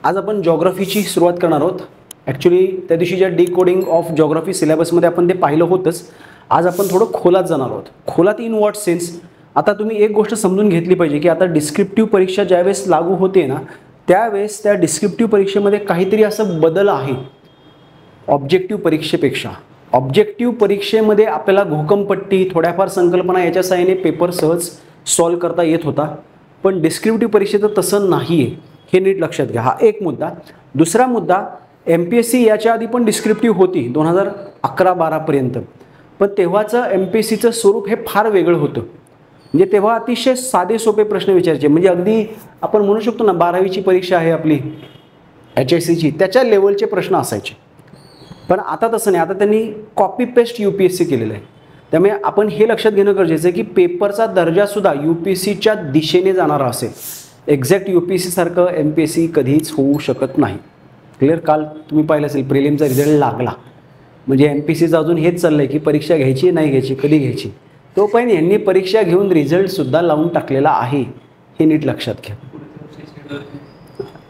आज आपण जॉग्रफीची सुरुवात करणार आहोत. ॲक्च्युली त्या दिवशीच्या डिकोडिंग ऑफ जॉग्रफी सिलेबसमध्ये आपण ते पाहिलं होतंच. आज आपण थोडं खोलात जाणार आहोत. खोलात इन व्हॉट सेन्स? आता तुम्ही एक गोष्ट समजून घेतली पाहिजे की आता डिस्क्रिप्टिव्ह परीक्षा ज्यावेळेस लागू होते ना, त्यावेळेस त्या डिस्क्रिप्टिव्ह परीक्षेमध्ये काहीतरी असं बदल आहे ऑब्जेक्टिव्ह परीक्षेपेक्षा. ऑब्जेक्टिव्ह परीक्षेमध्ये आपल्याला घोकमपट्टी, थोड्याफार संकल्पना याच्या सहाय्याने पेपर सहज सॉल्व करता येत होता. पण डिस्क्रिप्टिव्ह परीक्षेचं तसं नाही आहे, हे नीट लक्षात घ्या. हा एक मुद्दा. दुसरा मुद्दा, MPSC याच्या आधी पण डिस्क्रिप्टिव्ह होती 2011-12 पर्यंत, पण तेव्हाचं MPSCचं स्वरूप हे फार वेगळं होतं. म्हणजे तेव्हा अतिशय साधे सोपे प्रश्न विचारायचे. म्हणजे अगदी आपण म्हणू शकतो ना, 12वीची परीक्षा आहे आपली HSCची, त्याच्या लेवलचे प्रश्न असायचे. पण आता तसं नाही. आता त्यांनी कॉपी पेस्ट UPSC केलेलं आहे. त्यामुळे आपण हे लक्षात घेणं गरजेचं आहे की पेपरचा दर्जासुद्धा UPSCच्या दिशेने जाणारा असेल. एक्झॅक्ट UPSC सारखं MPSC कधीच होऊ शकत नाही. क्लिअर? काल तुम्ही पाहिलं असेल प्रिलिमचा रिझल्ट लागला, म्हणजे MPSCचं अजून हेच चाललं आहे की परीक्षा घ्यायची नाही घ्यायची, कधी घ्यायची. तोपर्यंत यांनी परीक्षा घेऊन रिझल्टसुद्धा लावून टाकलेला आहे, हे नीट लक्षात घ्या.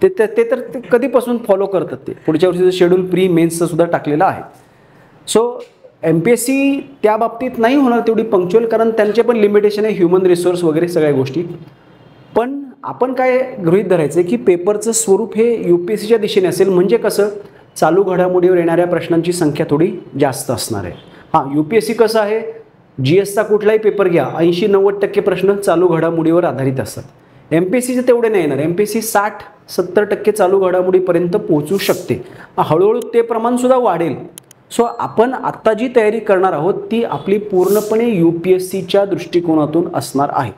ते तर कधीपासून फॉलो करतात. ते पुढच्या वर्षीचं शेड्यूल प्री मेन्सचं सुद्धा टाकलेलं आहे. सो MPSC त्या बाबतीत नाही होणार तेवढी पंक्च्युअल, कारण त्यांचे पण लिमिटेशन आहे, ह्युमन रिसोर्स वगैरे सगळ्या गोष्टी. पण आपण काय गृहीत धरायचं आहे की पेपरचं स्वरूप हे UPSCच्या दिशेने असेल. म्हणजे कसं, चालू घडामोडीवर येणाऱ्या प्रश्नांची संख्या थोडी जास्त असणार आहे. हां, UPSC कसं आहे, GSचा कुठलाही पेपर घ्या, 80-90% प्रश्न चालू घडामोडीवर आधारित असतात. MPSCचे तेवढे नाही येणार. MPSC 60-70% चालू घडामोडीपर्यंत पोहोचू शकते. हळूहळू ते प्रमाणसुद्धा वाढेल. सो आपण आत्ता जी तयारी करणार आहोत ती आपली पूर्णपणे UPSCच्या दृष्टिकोनातून असणार आहे.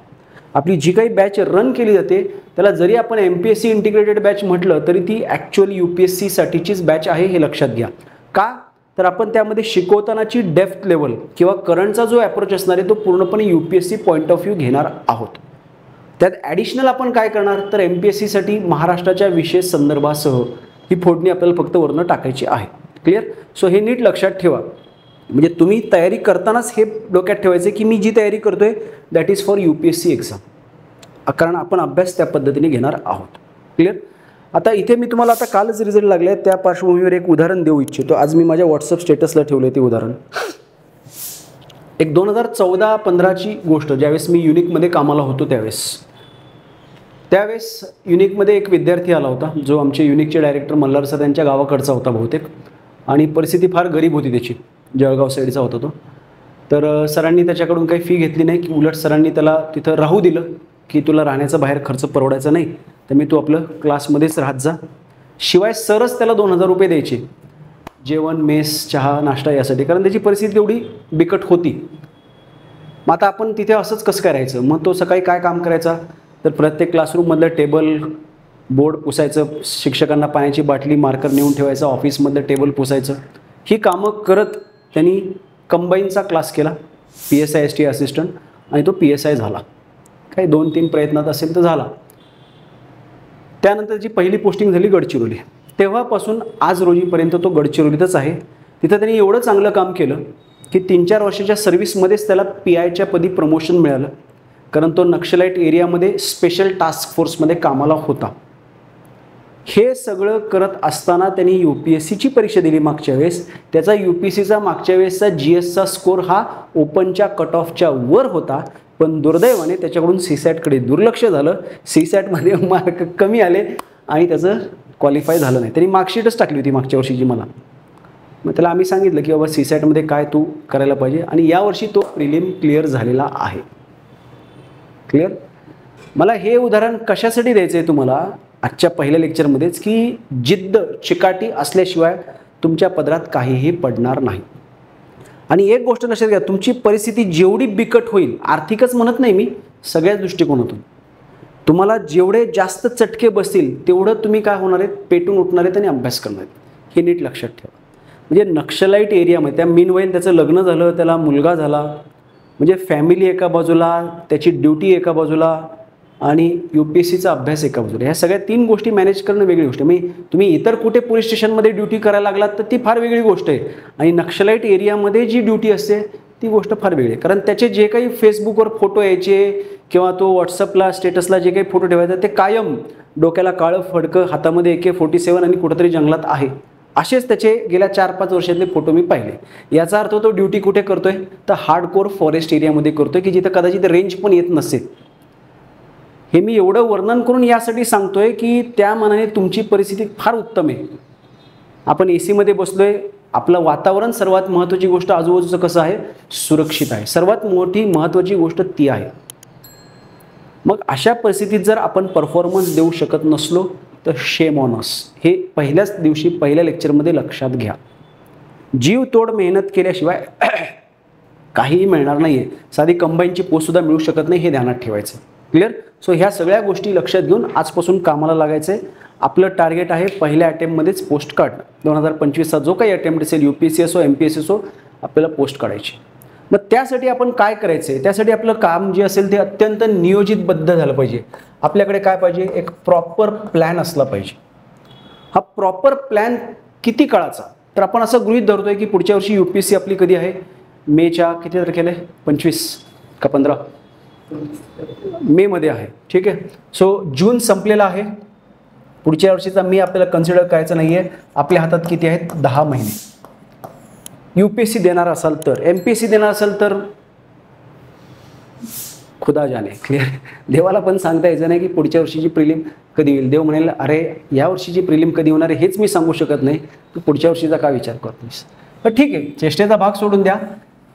आपली जी काही बॅच रन केली जाते त्याला जरी आपण MPSC इंटिग्रेटेड बॅच म्हटलं तरी ती ॲक्च्युअल UPSCसाठीचीच बॅच आहे, हे लक्षात घ्या. का तर आपण त्यामध्ये शिकवतानाची डेप्थ लेवल किंवा करंटचा जो ॲप्रोच असणार आहे तो पूर्णपणे UPSC पॉईंट ऑफ व्ह्यू घेणार आहोत. त्यात ॲडिशनल आपण काय करणार तर MPSCसाठी महाराष्ट्राच्या विशेष संदर्भासह ही फोडणी आपल्याला फक्त वरनं टाकायची आहे. क्लिअर? सो हे नीट लक्षात ठेवा. म्हणजे तुम्ही तयारी करतानाच हे डोक्यात ठेवायचं की मी जी तयारी करतोय that is for UPSC exam, कारण आपण अभ्यास त्या पद्धतीने घेणार आहोत. क्लिअर? आता इथे मी तुम्हाला आता कालच रिझल्ट लागले त्या पार्श्वभूमीवर एक उदाहरण देऊ इच्छितो. आज मी माझ्या व्हॉट्सअप स्टेटसला ठेवलं आहे ते उदाहरण. एक 2014-15ची गोष्ट, ज्यावेळेस मी युनिकमध्ये कामाला होतो त्यावेळेस युनिकमध्ये एक विद्यार्थी आला होता जो आमचे युनिकचे डायरेक्टर मल्हार सर यांच्या गावाकडचा होता बहुतेक, आणि परिस्थिती फार गरीब होती त्याची, जळगाव साईडचा होता तो. तर सरांनी त्याच्याकडून काही फी घेतली नाही, की उलट सरांनी त्याला तिथं राहू दिलं की तुला राहण्याचा बाहेर खर्च परवडायचा नाही, तर मी तू आपलं क्लासमध्येच राहत जा. शिवाय सरच त्याला 2000 रुपये द्यायचे जेवण, मेस, चहा, नाश्ता यासाठी, कारण त्याची परिस्थिती एवढी बिकट होती. मग आता आपण तिथे असंच कसं काय राहायचं? मग तो सकाळी काय काम करायचा तर प्रत्येक क्लासरूममधलं टेबल बोर्ड पुसायचं, शिक्षकांना पाण्याची बाटली मार्कर नेऊन ठेवायचं, ऑफिसमधलं टेबल पुसायचं. ही कामं करत त्यांनी कंबाईनचा क्लास केला, PSI ST असिस्टंट, आणि तो PSI झाला. काही 2-3 प्रयत्नात असेल तर झाला. त्यानंतर जी पहिली पोस्टिंग झाली गडचिरोली. तेव्हापासून आज रोजीपर्यंत तो गडचिरोलीतच आहे. तिथं त्यांनी एवढं चांगलं काम केलं की 3-4 वर्षाच्या सर्व्हिसमध्येच त्याला PIच्या पदी प्रमोशन मिळालं, कारण तो नक्षलाईट एरियामध्ये स्पेशल टास्क फोर्समध्ये कामाला होता. हे सगळं करत असताना त्यांनी UPSCची परीक्षा दिली मागच्या वेळेस. त्याचा UPSCचा मागच्या वेळेसचा GSचा स्कोर हा ओपनच्या कट ऑफच्या वर होता, पण दुर्दैवाने त्याच्याकडून CSATकडे दुर्लक्ष झालं. CSATमध्ये मार्क कमी आले आणि त्याचं क्वालिफाय झालं नाही. त्यांनी मार्कशीटच टाकली होती मागच्या वर्षीची मला. मग त्याला आम्ही सांगितलं की बाबा CSATमध्ये काय तू करायला पाहिजे, आणि यावर्षी तो प्रिलिम क्लिअर झालेला आहे. क्लिअर? मला हे उदाहरण कशासाठी द्यायचं आहे तुम्हाला आजच्या पहिल्या लेक्चरमध्येच, की जिद्द चिकाटी असल्याशिवाय तुमच्या पदरात काहीही पडणार नाही. आणि एक गोष्ट लक्षात घ्या, तुमची परिस्थिती जेवढी बिकट होईल, आर्थिकच म्हणत नाही मी, सगळ्याच दृष्टिकोनातून तुम्हाला जेवढे जास्त चटके बसतील तेवढं तुम्ही काय होणार आहेत, पेटून उठणार आहेत आणि अभ्यास करणार आहेत. हे नीट लक्षात ठेवा. म्हणजे नक्षलाईट एरियामध्ये त्या मीनवाईल त्याचं लग्न झालं, त्याला मुलगा झाला, म्हणजे फॅमिली एका बाजूला, त्याची ड्युटी एका बाजूला, आणि UPSCचा अभ्यास एका बाजूला. ह्या सगळ्या 3 गोष्टी मॅनेज करणं वेगळी गोष्ट आहे. म्हणजे तुम्ही इतर कुठे पोलीस स्टेशनमध्ये ड्युटी करायला लागलात तर ती फार वेगळी गोष्ट आहे, आणि नक्षलाईट एरियामध्ये जी ड्युटी असते ती गोष्ट फार वेगळी आहे. कारण त्याचे जे काही फेसबुकवर फोटो यायचे किंवा तो व्हॉट्सअपला स्टेटसला जे काही फोटो ठेवायचा ते कायम डोक्याला काळं फडकं, हातामध्ये AK-47 आणि कुठेतरी जंगलात आहे, असेच त्याचे गेल्या 4-5 वर्षातले फोटो मी पाहिले। याचा अर्थ तो ड्युटी कुठे करतोय, तर हार्डकोर फॉरेस्ट एरियामध्ये करतोय की जिथं कदाचित रेंज पण येत नसेल। हे मी एवढं वर्णन करून यासाठी सांगतोय की त्या मानाने तुमची परिस्थिती फार उत्तम आहे। आपण AC मध्ये बसलोय, आपलं वातावरण सर्वात महत्त्वाची गोष्ट आजूबाजूचं कसं आहे, सुरक्षित आहे, सर्वात मोठी महत्त्वाची गोष्ट ती आहे। मग अशा परिस्थितीत जर आपण परफॉर्मन्स देऊ शकत नसलो तर शेम ऑन अस, हे पहिल्याच दिवशी पहिल्या लेक्चरमध्ये लक्षात घ्या। जीव तोड मेहनत केल्याशिवाय काहीही मिळणार नाहीये, साधी कंबाईनची पोस्टसुद्धा मिळू शकत नाही, हे ध्यानात ठेवायचं। क्लिअर? सो ह्या सगळ्या गोष्टी लक्षात घेऊन आजपासून कामाला लागायचं आहे। आपलं टार्गेट आहे पहिल्या अटेम्प्टमध्येच पोस्ट काढणं। 2025चा जो काही अटेम्प्ट असेल, UPSC असो MPSC असो, आपल्याला पोस्ट काढायची। मग त्यासाठी आपण काय करायचं आहे, त्यासाठी आपलं काम जे असेल ते अत्यंत नियोजितबद्ध झालं पाहिजे। आपल्याकडे काय पाहिजे, एक प्रॉपर प्लॅन असला पाहिजे। हा प्रॉपर प्लॅन किती काळाचा, तर आपण असं गृहीत धरतोय की पुढच्या वर्षी UPSC आपली कधी आहे, मेच्या किती तारखेला आहे, 25 का 15 मे मध्ये आहे, ठीक आहे। सो जून संपलेला आहे, पुढच्या वर्षीचा मे आपल्याला कन्सिडर करायचं नाही आहे। आपल्या हातात किती आहेत, 10 महिने। UPSC देणार असाल तर, MPSC देणार असाल तर खुदा जाने। क्लिअर? देवाला पण सांगता यायचं नाही की पुढच्या वर्षीची प्रिलिम कधी होईल। देव म्हणेल, अरे या वर्षीची प्रिलिम कधी होणार आहे हेच मी सांगू शकत नाही, तू पुढच्या वर्षीचा काय विचार करतोस। तर ठीक आहे, चेष्टेचा भाग सोडून द्या।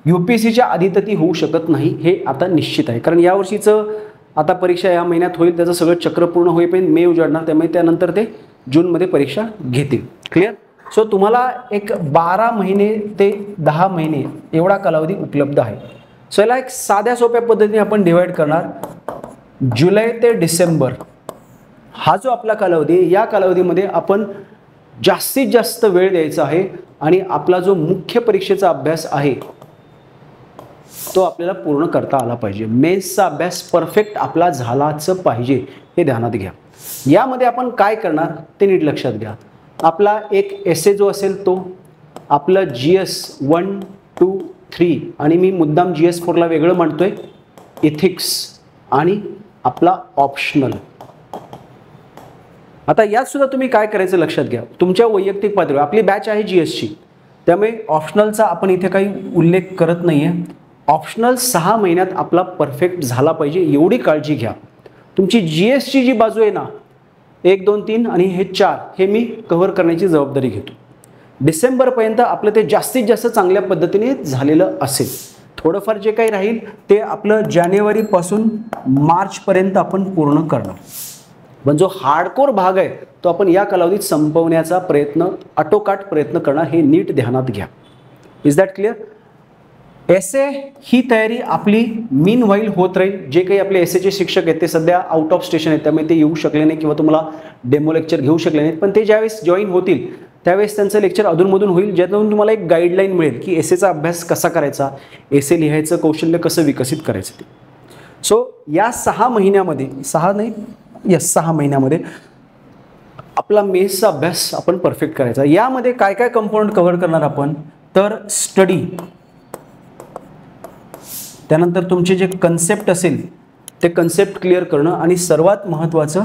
UPSCच्या आधी तर ती होऊ शकत नाही हे आता निश्चित आहे, कारण यावर्षीचं आता परीक्षा या महिन्यात होईल, त्याचं सगळं चक्र पूर्ण होईपर्यंत मे उजाडणार, त्यामुळे त्यानंतर ते जूनमध्ये परीक्षा घेतील। क्लिअर? सो तुम्हाला एक 12 महिने ते 10 महिने एवढा कालावधी उपलब्ध आहे। सो याला एक साध्या सोप्या पद्धतीने आपण डिवाइड करणार। जुलै ते डिसेंबर हा जो आपला कालावधी आहे, या कालावधीमध्ये आपण जास्तीत जास्त वेळ द्यायचा आहे आणि आपला जो मुख्य परीक्षेचा अभ्यास आहे तो आपल्याला पूर्ण करता आला पाहिजे। मेन्सचा अभ्यास परफेक्ट आपला झालाच पाहिजे, हे ध्यानात घ्या। यामध्ये आपण काय करणार ते नीट लक्षात घ्या। आपला एक एसे जो असेल तो, आपलं GS 1, 2, 3 आणि मी मुद्दाम GS 4 ला वेगळं मांडतोय, इथिक्स आणि आपला ऑप्शनल। आता यात सुद्धा तुम्ही काय करायचं लक्षात घ्या, तुमच्या वैयक्तिक पातळीवर आपली बॅच आहे GSची, त्यामुळे ऑप्शनलचा आपण इथे काही उल्लेख करत नाहीये। ऑप्शनल 6 महिन्यात आपला परफेक्ट झाला पाहिजे, एवढी काळजी घ्या। तुमची GSची जी बाजू आहे ना, 1, 2, 3 आणि हे 4 हे मी कव्हर करण्याची जबाबदारी घेतो। डिसेंबरपर्यंत आपलं ते जास्तीत जास्त चांगल्या पद्धतीने झालेलं असेल। थोडंफार जे काही राहील ते आपलं जानेवारीपासून मार्चपर्यंत आपण पूर्ण करणार, पण जो हार्डकोर भाग आहे तो आपण या कालावधीत संपवण्याचा प्रयत्न, आटोकाट प्रयत्न करणार, हे नीट ध्यानात घ्या। Is that clear? एसे ही तयारी आपली मीन व्हाईल होत राहील। जे काही आपले एसेचे शिक्षक आहेत ते सध्या आउट ऑफ स्टेशन आहेत, त्यामुळे ते येऊ शकले नाही किंवा तुम्हाला डेमो लेक्चर घेऊ शकले नाहीत, पण ते ज्यावेळेस जॉईन होतील त्यावेळेस त्यांचं लेक्चर अधूनमधून होईल, ज्यातून तुम्हाला एक गाईडलाईन मिळेल की एसेचा अभ्यास कसा करायचा, एसे लिहायचं कौशल्य कसं विकसित करायचं ते। सो या 6 महिन्यामध्ये, 6 महिन्यामध्ये आपला मेन्सचा अभ्यास आपण परफेक्ट करायचा। यामध्ये काय काय कंपोनंट कव्हर करणार आपण, तर स्टडी, त्यानंतर तुमचे जे कन्सेप्ट असेल ते कन्सेप्ट क्लिअर करणं, आणि सर्वात महत्त्वाचं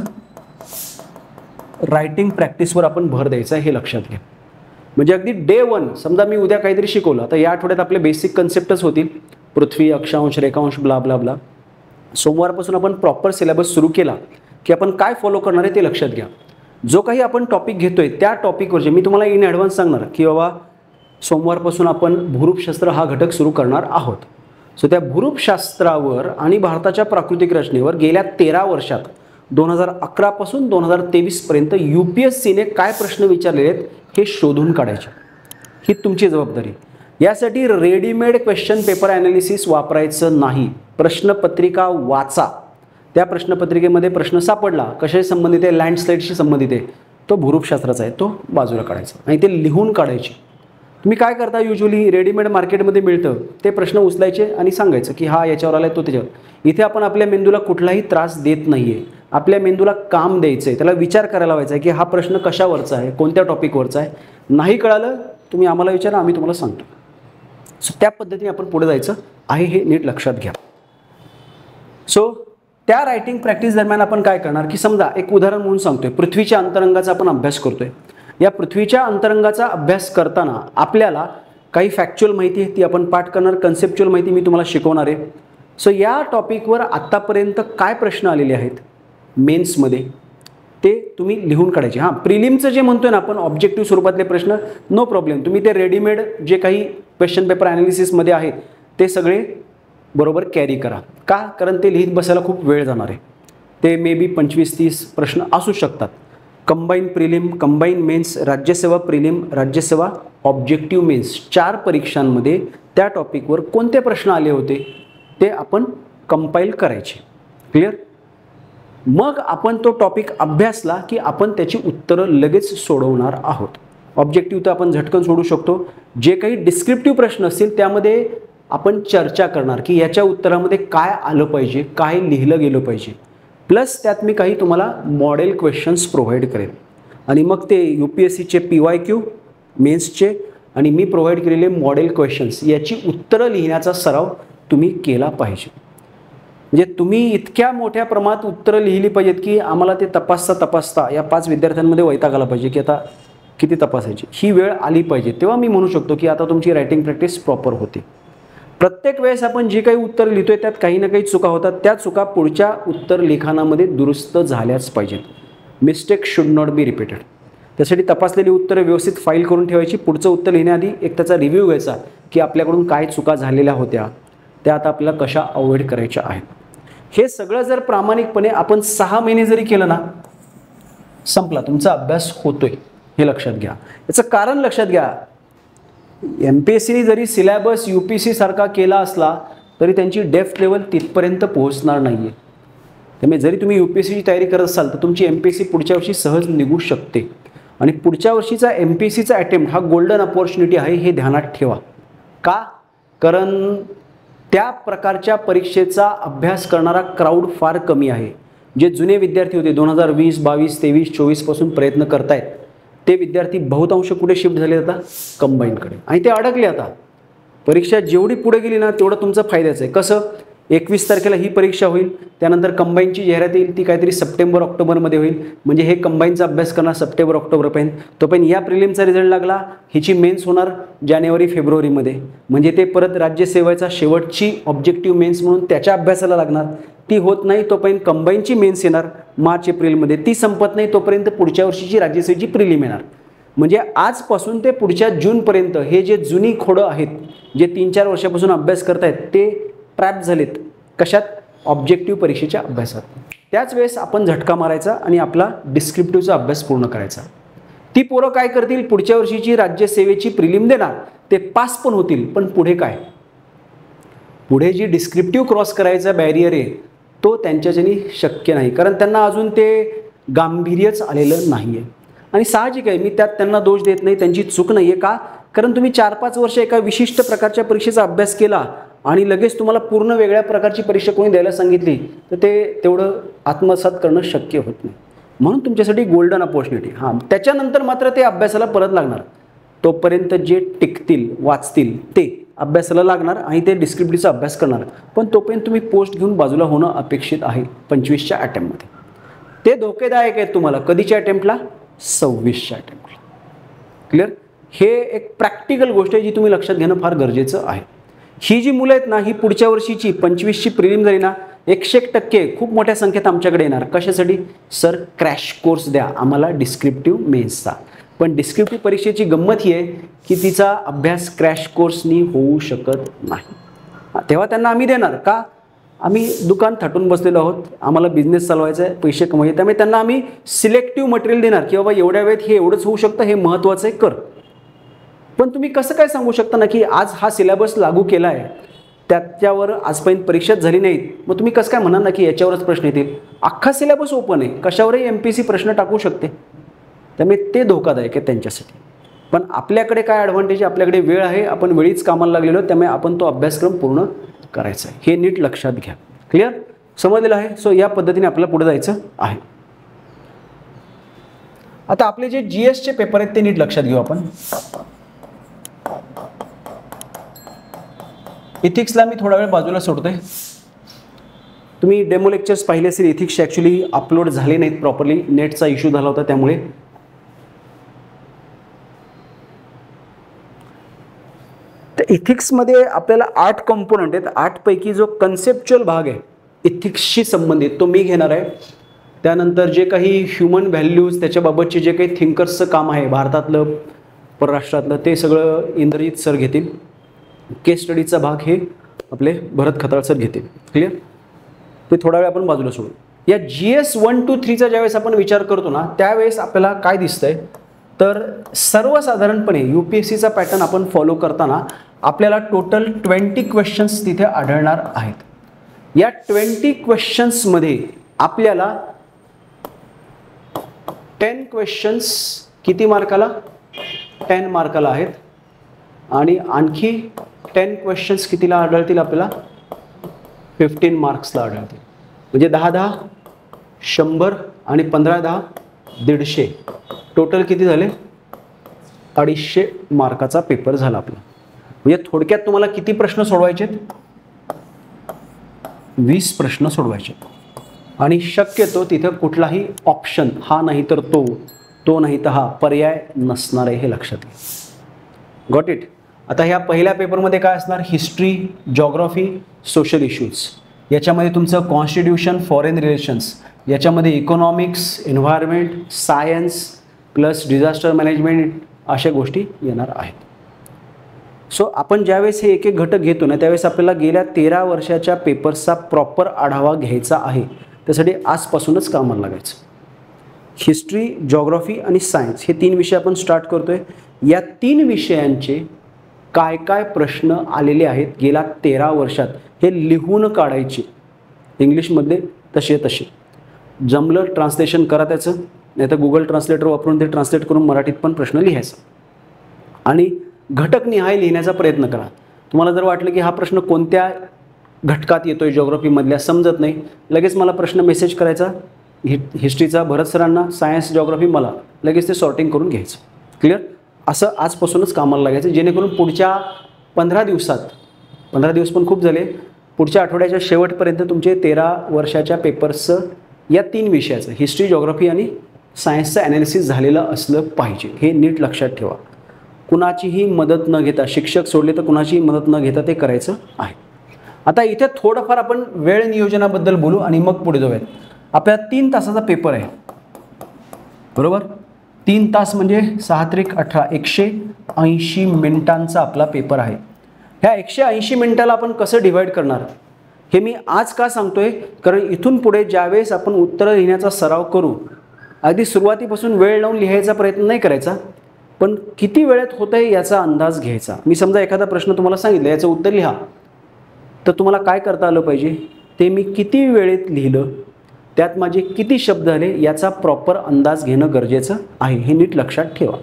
रायटिंग प्रॅक्टिसवर आपण भर द्यायचा, हे लक्षात घ्या। म्हणजे अगदी डे 1, समजा मी उद्या काहीतरी शिकवलं तर या आठवड्यात आपले बेसिक कन्सेप्टच होतील, पृथ्वी, अक्षांश, रेखांश, ब्ला ब्ला ब्ला। सोमवारपासून आपण प्रॉपर सिलेबस सुरू केला की आपण काय फॉलो करणार आहे ते लक्षात घ्या। जो काही आपण टॉपिक घेतोय त्या टॉपिकवरचे मी तुम्हाला इन ॲडव्हान्स सांगणार की बाबा सोमवारपासून आपण भूरूपशास्त्र हा घटक सुरू करणार आहोत। सो त्या भूरूपशास्त्रावर आणि भारताच्या प्राकृतिक रचनेवर गेल्या 13 वर्षात 2011 पासून 2023 पर्यंत UPSCने काय प्रश्न विचारलेले आहेत हे शोधून काढायचे, ही तुमची जबाबदारी। यासाठी रेडीमेड क्वेश्चन पेपर ॲनालिसिस वापरायचं नाही, प्रश्नपत्रिका वाचा। त्या प्रश्नपत्रिकेमध्ये प्रश्न सापडला, कशाशी संबंधित आहे, लँडस्लाईडशी संबंधित आहे, तो भूरूपशास्त्राचा आहे, तो बाजूला काढायचा आणि ते लिहून काढायचे। तुम्ही काय करता, युजली रेडीमेड मार्केटमध्ये मिळतं ते प्रश्न उचलायचे आणि सांगायचं की हा याच्यावर आलाय, तो त्याच्यावर। इथे आपण आपल्या मेंदूला कुठलाही त्रास देत नाहीये, आपल्या मेंदूला काम द्यायचं आहे, त्याला विचार करायला व्हायचा आहे की हा प्रश्न कशावरचा आहे, कोणत्या टॉपिकवरचा आहे। नाही कळालं तुम्ही आम्हाला विचारा, आम्ही तुम्हाला सांगतो। सो त्या पद्धतीने आपण पुढे जायचं आहे, हे नीट लक्षात घ्या। सो त्या रायटिंग प्रॅक्टिस दरम्यान आपण काय करणार की समजा एक उदाहरण म्हणून सांगतोय, पृथ्वीच्या अंतरंगाचा आपण अभ्यास करतोय. या पृथ्वीच्या अंतरंगाचा अभ्यास करताना आपल्याला काही फॅक्च्युअल माहिती आहे ती आपण पाठ करणार, कन्सेप्च्युअल माहिती मी तुम्हाला शिकवणार आहे. सो या टॉपिकवर आत्तापर्यंत काय प्रश्न आलेले आहेत मेन्समध्ये ते तुम्ही लिहून काढायचे. हां, प्रिलिमचं जे म्हणतोय ना आपण ऑब्जेक्टिव्ह स्वरूपातले प्रश्न, नो प्रॉब्लेम, तुम्ही ते रेडीमेड जे काही क्वेश्चन पेपर ॲनालिसिसमध्ये आहेत ते सगळे बरोबर कॅरी करा. का? कारण ते लिहित बसायला खूप वेळ जाणार आहे. ते मे बी 25-30 प्रश्न असू शकतात. Combine prelim, combine mains, Rajyaseva prelim, Rajyaseva objective mains, 4 परीक्षांमध्ये त्या टॉपिकवर कोणते प्रश्न आले होते ते आपण कंपाईल करायचे. क्लिअर? मग आपण तो टॉपिक अभ्यासला की आपण त्याची उत्तरं लगेच सोडवणार आहोत. ऑब्जेक्टिव्ह तर आपण झटकन सोडू शकतो. जे काही डिस्क्रिप्टिव्ह प्रश्न असतील त्यामध्ये आपण चर्चा करणार की याच्या उत्तरामध्ये काय आलं पाहिजे, काय लिहिलं गेलं पाहिजे. प्लस त्यात मी काही तुम्हाला मॉडेल क्वेश्चन्स प्रोव्हाइड करेन आणि मग ते UPSCचे PYQ मेन्सचे आणि मी प्रोव्हाइड केलेले मॉडेल क्वेश्चन्स याची उत्तरं लिहिण्याचा सराव तुम्ही केला पाहिजे. म्हणजे तुम्ही इतक्या मोठ्या प्रमाणात उत्तरं लिहिली पाहिजेत की आम्हाला ते तपासता या 5 विद्यार्थ्यांमध्ये वैताग आला पाहिजे की आता किती तपासायची. ही वेळ आली पाहिजे, तेव्हा मी म्हणू शकतो की आता तुमची रायटिंग प्रॅक्टिस प्रॉपर होते. प्रत्येक वेळेस आपण जे काही उत्तर लिहितोय त्यात काही ना काही चुका होतात. त्या चुका पुढच्या उत्तर लिखाणामध्ये दुरुस्त झाल्याच पाहिजेत. Mistake should not be repeated. त्यासाठी तपासलेली उत्तरं व्यवस्थित फाईल करून ठेवायची. पुढचं उत्तर लिहिण्याआधी एक त्याचा रिव्ह्यू घ्यायचा की आपल्याकडून काय चुका झालेल्या होत्या, त्या आता आपल्याला कशा अवॉइड करायच्या आहेत. हे सगळं जर प्रामाणिकपणे आपण 6 महिने जरी केलं ना, संपला, तुमचा अभ्यास होतोय. हे लक्षात घ्या. याचं कारण लक्षात घ्या. MPSCने जरी सिलेबस UPSC सारखा केला असला तरी त्यांची डेप्थ लेवल तिथपर्यंत पोहोचणार नाही आहे. त्यामुळे जरी तुम्ही UPSCची तयारी करत असाल तर तुमची MPSC पुढच्या वर्षी सहज निघू शकते. आणि पुढच्या वर्षीचा MPSCचा अटेम्प्ट हा गोल्डन अपॉर्च्युनिटी आहे, हे ध्यानात ठेवा. का? कारण त्या प्रकारच्या परीक्षेचा अभ्यास करणारा क्राऊड फार कमी आहे. जे जुने विद्यार्थी होते 2020, 22, 23, 24 पासून प्रयत्न करतायत ते विद्यार्थी बहुतांश कुठे शिफ्ट झाले आता? कंबाईनकडे. आणि ते अडकले. आता परीक्षा जेवढी पुढे गेली ना तेवढं तुमचं फायद्याचं आहे. कसं? 21 तारखेला ही परीक्षा होईल, त्यानंतर कंबाईनची जाहिरात येईल, ती काहीतरी सप्टेंबर-ऑक्टोबरमध्ये होईल. म्हणजे हे कंबाईनचा अभ्यास करणार सप्टेंबर-ऑक्टोबरपर्यंत. तोपर्यंत या प्रिलिमचा रिझल्ट लागला, हिची मेन्स होणार जानेवारी-फेब्रुवारीमध्ये. म्हणजे ते परत राज्यसेवेचा शेवटची ऑब्जेक्टिव्ह मेन्स म्हणून त्याच्या अभ्यासाला लागणार. ती होत नाही तोपर्यंत कंबाईनची मेन्स येणार मार्च-एप्रिलमध्ये. ती संपत नाही तोपर्यंत पुढच्या वर्षीची राज्यसेवेची प्रिलिम येणार. म्हणजे आजपासून ते पुढच्या जूनपर्यंत हे जे जुनी खोडं आहेत, जे 3-4 वर्षापासून अभ्यास करतायत ते ट्रॅप झालेत. कशात? ऑब्जेक्टिव्ह परीक्षेच्या अभ्यासात. त्याच वेळेस आपण झटका मारायचा आणि आपला डिस्क्रिप्टिव्हचा अभ्यास पूर्ण करायचा. ती पोरं काय करतील? पुढच्या वर्षीची राज्यसेवेची प्रिलिम देणार, ते पास पण होतील. पण पुढे काय? पुढे जी डिस्क्रिप्टिव्ह क्रॉस करायचा बॅरियर आहे तो त्यांच्याच्यानी शक्य नाही, कारण त्यांना अजून ते गांभीर्यच आलेलं नाही आहे. आणि साहजिक आहे, मी त्यात त्यांना दोष देत नाही, त्यांची चूक नाही आहे. का? कारण तुम्ही 4-5 वर्ष एका विशिष्ट प्रकारच्या परीक्षेचा अभ्यास केला आणि लगेच तुम्हाला पूर्ण वेगळ्या प्रकारची परीक्षा कोणी द्यायला सांगितली तर ते तेवढं आत्मसात करणं शक्य होत नाही. म्हणून तुमच्यासाठी गोल्डन अपॉर्च्युनिटी. हां, त्याच्यानंतर मात्र ते अभ्यासाला परत लागणार. तोपर्यंत जे टिकतील, वाचतील ते अभ्यासाला लागणार आणि ते डिस्क्रिप्टिव्हचा अभ्यास करणार. पण तोपर्यंत तुम्ही पोस्ट घेऊन बाजूला होणं अपेक्षित आहे 25च्या अटेम्प्टमध्ये. ते धोकेदायक आहेत तुम्हाला. कधीच्या अटेम्प्टला? 26च्या अटेम्प्टला. क्लिअर? हे एक प्रॅक्टिकल गोष्ट आहे जी तुम्ही लक्षात घेणं फार गरजेचं आहे. ही जी मुलं आहेत ना, ही पुढच्या वर्षीची 25ची प्रिलिम झाली ना 100% खूप मोठ्या संख्येत आमच्याकडे येणार. कशासाठी? सर क्रॅश कोर्स द्या आम्हाला डिस्क्रिप्टिव्ह मेन्सचा. पण डिस्क्रिप्टिव्ह परीक्षेची गंमत ही आहे की तिचा अभ्यास क्रॅश कोर्सनी होऊ शकत नाही. तेव्हा त्यांना आम्ही देणार. का? आम्ही दुकान थाटून बसलेलो आहोत, आम्हाला बिझनेस चालवायचा आहे, पैसे कमवायचे. त्यामुळे त्यांना आम्ही सिलेक्टिव्ह मटेरियल देणार की बाबा एवढ्या वेळेत हे एवढंच होऊ शकतं, हे महत्त्वाचं आहे, कर. पण तुम्ही कसं काय सांगू शकता ना की आज हा सिलेबस लागू केला आहे, त्याच्यावर आजपर्यंत परीक्षाच झाली नाहीत, मग तुम्ही कसं काय म्हणाल ना की याच्यावरच प्रश्न येतील? अख्खा सिलेबस ओपन आहे, कशावरही MPSC प्रश्न टाकू शकते. त्यामुळे ते धोकादायक आहे त्यांच्यासाठी. पण आपल्याकडे काय ॲडव्हान्टेज आहे? आपल्याकडे वेळ आहे, आपण वेळीच कामाला लागलेलो, त्यामुळे आपण तो अभ्यासक्रम पूर्ण करायचा आहे. हे नीट लक्षात घ्या. क्लिअर? समजलेलं आहे? सो या पद्धतीने आपल्याला पुढे जायचं आहे. आता आपले जे GSचे पेपर आहेत ते नीट लक्षात घेऊ आपण. इथिक्सला मी थोडा वेळ बाजूला सोडतोय. तुम्ही डेमो लेक्चर्स पाहिले असेल इथिक्सचे, ॲक्च्युली अपलोड झाले नाहीत प्रॉपरली, नेटचा इश्यू झाला होता त्यामुळे. तर इथिक्समध्ये आपल्याला 8 कंपोनंट आहेत. 8 पैकी जो कन्सेप्च्युअल भाग आहे इथिक्सशी संबंधित तो मी घेणार आहे. त्यानंतर जे काही ह्युमन व्हॅल्यूज त्याच्याबाबतचे जे काही थिंकर्सचं काम आहे भारतातलं परराष्ट्रातलं ते सगळं इंद्रजित सर घेतील. केस स्टडीचा भाग हे आपले भरत खताळ सर घेतील. क्लिअर? ते थोडा वेळ आपण बाजूला सोडू. या GS 1 2 3चा ज्यावेळेस आपण विचार करतो ना त्यावेळेस आपल्याला काय दिसतंय तर सर्वसाधारणपणे UPSCचा पॅटर्न आपण फॉलो करताना आपल्याला टोटल 20 क्वेश्चन्स तिथे आढळणार आहेत. या 20 क्वेश्चन्समध्ये आपल्याला 10 क्वेश्चन्स किती मार्काला? 10 मार्काला आहेत. आणि आणखी 10 क्वेश्चन्स कितीला आढळतील आपल्याला? 15 मार्क्सला आढळतील. म्हणजे 10 10 100 आणि 15 10 150. टोटल किती झाले? 250 मार्काचा पेपर झाला आपला. म्हणजे थोडक्यात तुम्हाला किती प्रश्न सोडवायचे? 20 प्रश्न सोडवायचे. आणि शक्यतो तिथं कुठलाही ऑप्शन हा नाही तर तो, तो नाही तर हा पर्याय नसणार आहे हे लक्षात घ्या. Got it? आता ह्या पहिल्या पेपरमध्ये काय असणार? History, geography, social issues. याच्यामध्ये तुमचं कॉन्स्टिट्यूशन, फॉरेन रिलेशन्स, याच्यामध्ये economics, environment, science plus disaster management अशा गोष्टी येणार आहेत. सो आपण ज्यावेळेस हे एक एक घटक घेतो ना त्यावेळेस आपल्याला गेल्या 13 वर्षाच्या पेपर्सचा प्रॉपर आढावा घ्यायचा आहे. त्यासाठी आजपासूनच कामाला लागायचं. हिस्ट्री, जॉग्राफी आणि सायन्स हे 3 विषय आपण स्टार्ट करतोय. या 3 विषयांचे काय काय प्रश्न आलेले आहेत गेल्या 13 वर्षात हे लिहून काढायचे. इंग्लिशमधले तसे तसे. जमलं ट्रान्सलेशन करा त्याचं, नाही तर गुगल ट्रान्सलेटर वापरून ते ट्रान्सलेट करून मराठीत पण प्रश्न लिहायचा. आणि घटकनिहाय लिहिण्याचा प्रयत्न करा. तुम्हाला जर वाटलं की हा प्रश्न कोणत्या घटकात येतोय जॉग्राफीमधल्या समजत नाही, लगेच मला प्रश्न मेसेज करायचा हिस्ट्रीचा भरत सरांना, सायन्स जॉग्राफी मला, लगेच ते सॉर्टिंग करून घ्यायचं. क्लिअर? असं आजपासूनच कामाला लागायचं जेणेकरून पुढच्या 15 दिवसात, 15 दिवस पण खूप झाले, पुढच्या आठवड्याच्या शेवटपर्यंत तुमचे 13 वर्षाच्या पेपर्सचं या 3 विषयाचं हिस्ट्री, जॉग्राफी आणि सायन्सचं ॲनालिसिस झालेलं असलं पाहिजे. हे नीट लक्षात ठेवा. कुणाचीही मदत न घेता, शिक्षक सोडले तर कुणाचीही मदत न घेता ते करायचं आहे. आता इथे थोडंफार आपण वेळ नियोजनाबद्दल बोलू आणि मग पुढे जाऊयात. आपल्या 3 तासाचा पेपर आहे, बरोबर? 3 तास म्हणजे 6 त्रिक 18, 180 मिनिटांचा आपला पेपर आहे. ह्या 180 मिनिटाला आपण कसं डिवाईड करणार हे मी आज का सांगतोय? कारण इथून पुढे ज्यावेळेस आपण उत्तरं लिहिण्याचा सराव करू, अगदी सुरुवातीपासून वेळ लावून लिहायचा प्रयत्न नाही करायचा, पण किती वेळेत होतं आहे याचा अंदाज घ्यायचा. मी समजा एखादा प्रश्न तुम्हाला सांगितलं, याचं उत्तर लिहा, तर तुम्हाला काय करता आलं पाहिजे? ते मी किती वेळेत लिहिलं, त्यात माझे किती शब्द आले याचा प्रॉपर अंदाज घेणं गरजेचं आहे. हे नीट लक्षात ठेवा.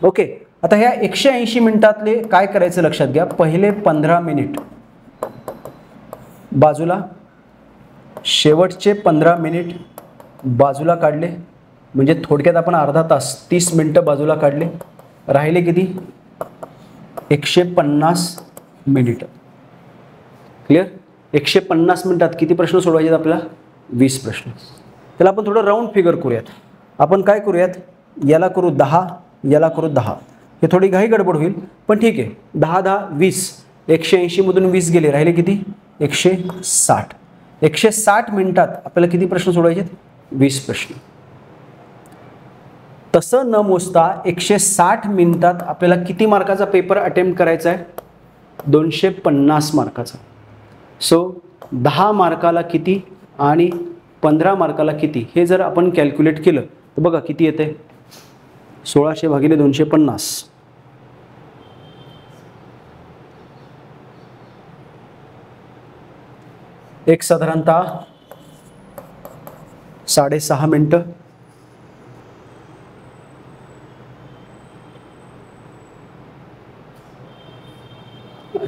ओके. आता ह्या 180 मिनिटातले काय करायचं लक्षात घ्या. पहिले 15 मिनिट बाजूला, शेवटचे 15 मिनिट बाजूला काढले, म्हणजे थोडक्यात आपण अर्धा तास 30 मिनिटं बाजूला काढले. राहिले किती? 150 मिनिटं. क्लिअर? 150 मिनिटात किती प्रश्न सोडवायचे आपल्याला? 20 प्रश्न. त्याला आपण थोडं राऊंड फिगर करूयात. आपण काय करूयात, याला करू 10, याला करू 10. हे थोडी घाई गडबड होईल पण ठीक आहे. 10 10 20, 180 मधून 20 गेले, राहिले किती? 160. 160 मिनिटात आपल्याला किती प्रश्न सोडवायचे? 20 प्रश्न. तसं न मोजता 160 मिनिटात आपल्याला किती मार्काचा पेपर अटेम्प्ट करायचा आहे? 250 मार्काचा. सो 10 मार्काला किती आणि 15 मार्काला किती हे जर आपण कॅल्क्युलेट केलं तर बघा किती येते? 1600 भागिले 250. एक साधारणतः 6.5 मिनिटं.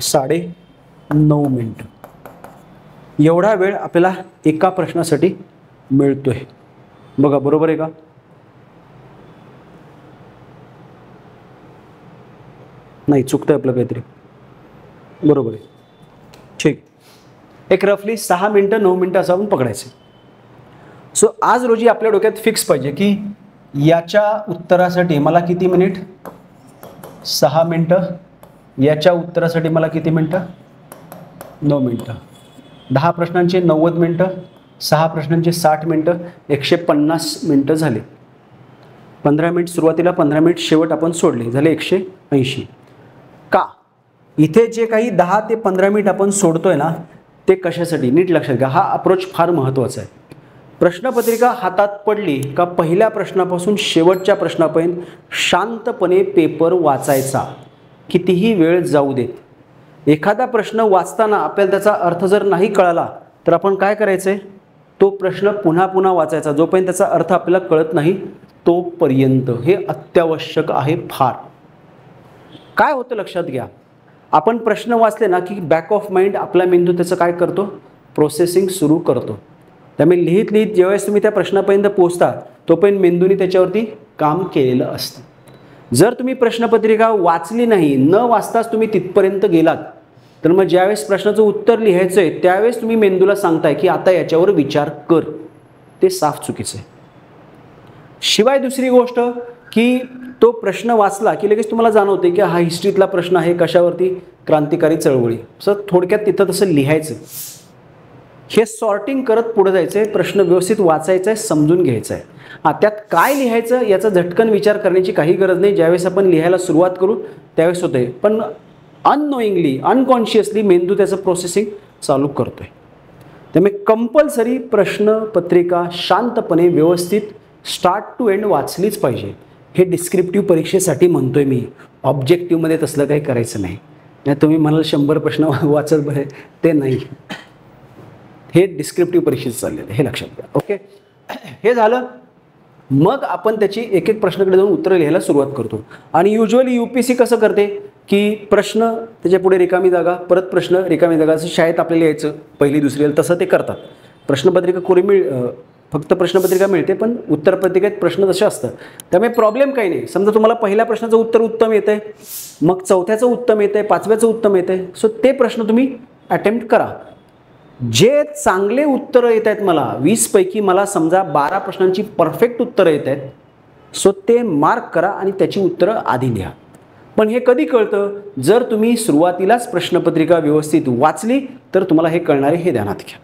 साडे 9 मिनिटं. एवढा वेळ आपल्याला एका प्रश्नासाठी मिळतोय. बघा बरोबर आहे का? नाही, चुकतंय आपलं काहीतरी. बरोबर आहे. ठीक. एक रफली 6 मिनटं 9 मिनटं असं आपण पकडायचे. सो आज रोजी आपल्या डोक्यात फिक्स पाहिजे की याच्या उत्तरासाठी मला किती मिनिट, 6 मिनटं. याच्या उत्तरासाठी मला किती मिनटं, 9 मिनटं. 10 प्रश्नांचे 90 मिनटं, 6 प्रश्नांचे 60 मिनटं, 150 मिनटं झाले. 15 मिनिट सुरुवातीला, 15 मिनिट शेवट आपण सोडले, झाले 180. का इथे जे काही 10 ते 15 मिनिट आपण सोडतोय ना, ते कशासाठी, नीट लक्षात घ्या. हा अप्रोच फार महत्त्वाचा आहे. प्रश्नपत्रिका हातात पडली का पहिल्या प्रश्नापासून शेवटच्या प्रश्नापर्यंत शांतपणे पेपर वाचायचा, कितीही वेळ जाऊ देत. एखादा प्रश्न वाचताना आपल्याला त्याचा अर्थ जर नाही कळाला तर आपण काय करायचं आहे, तो प्रश्न पुन्हा पुन्हा वाचायचा जोपर्यंत त्याचा अर्थ आपल्याला कळत नाही तोपर्यंत. हे अत्यावश्यक आहे फार. काय होतं लक्षात घ्या, आपण प्रश्न वाचले ना की बॅक ऑफ माइंड आपला मेंदू त्याचं काय करतो, प्रोसेसिंग सुरू करतो. त्यामुळे लिहित लिहित ज्यावेळेस तुम्ही त्या प्रश्नापर्यंत पोहोचता तोपर्यंत मेंदूने त्याच्यावरती काम केलेलं असतं. जर तुम्ही प्रश्नपत्रिका वाचली नाही, न वाचताच तुम्ही तिथपर्यंत गेलात, तर मग ज्यावेळेस प्रश्नाचं उत्तर लिहायचं आहे त्यावेळेस तुम्ही मेंदूला सांगताय की आता याच्यावर विचार कर, ते साफ चुकीचं आहे. शिवाय दुसरी गोष्ट की तो प्रश्न वाचला की लगेच तुम्हाला जाणवते की हा हिस्ट्रीतला प्रश्न आहे, कशावरती, क्रांतिकारी चळवळी. सर थोडक्यात तिथं तसं लिहायचं, हे सॉर्टिंग करत पुढे जायचं आहे. प्रश्न व्यवस्थित वाचायचा आहे, समजून घ्यायचा आहे. त्यात काय लिहायचं याचा झटकन विचार करण्याची काही गरज नाही. ज्यावेळेस आपण लिहायला सुरुवात करू त्यावेळेस होते, पण अननोईंगली, अनकॉन्शियसली मेंदू त्याचं प्रोसेसिंग चालू करतोय. त्यामुळे कंपल्सरी प्रश्नपत्रिका शांतपणे व्यवस्थित स्टार्ट टू एंड वाचलीच पाहिजे. हे डिस्क्रिप्टिव्ह परीक्षेसाठी म्हणतोय मी, ऑब्जेक्टिव्हमध्ये तसलं काही करायचं नाही. तुम्ही म्हणाल 100 प्रश्न वाचत बरे, ते नाही. हे डिस्क्रिप्टिव्ह परीक्षेचं चाललेलं आहे, हे लक्षात घ्या. ओके, हे झालं. मग आपण त्याची एक एक प्रश्नाकडे जाऊन उत्तरं लिहायला सुरुवात करतो. आणि युजली UPSC कसं करते की प्रश्न त्याच्या पुढे रिकामी जागा, परत प्रश्न रिकामी जागा, असं शाळेत आपल्याला यायचं पहिली दुसरीला, तसं ते करतात. प्रश्नपत्रिका कोरी फक्त प्रश्नपत्रिका मिळते पण उत्तरपत्रिकेत प्रश्न तसे असतात. त्यामुळे प्रॉब्लेम काही नाही. समजा तुम्हाला पहिल्या प्रश्नाचं उत्तर उत्तम येतं आहे, मग चौथ्याचं उत्तम येतं आहे, 5व्याचं उत्तम येतं आहे, सो ते प्रश्न तुम्ही अटेम्प्ट करा. जे चांगले उत्तरं येत आहेत, मला 20 पैकी मला समजा 12 प्रश्नांची परफेक्ट उत्तरं येत आहेत, सो ते मार्क करा आणि त्याची उत्तरं आधी लिहा. पण हे कधी कळतं, जर तुम्ही सुरुवातीलाच प्रश्नपत्रिका व्यवस्थित वाचली तर तुम्हाला हे कळणार आहे, हे ध्यानात घ्या.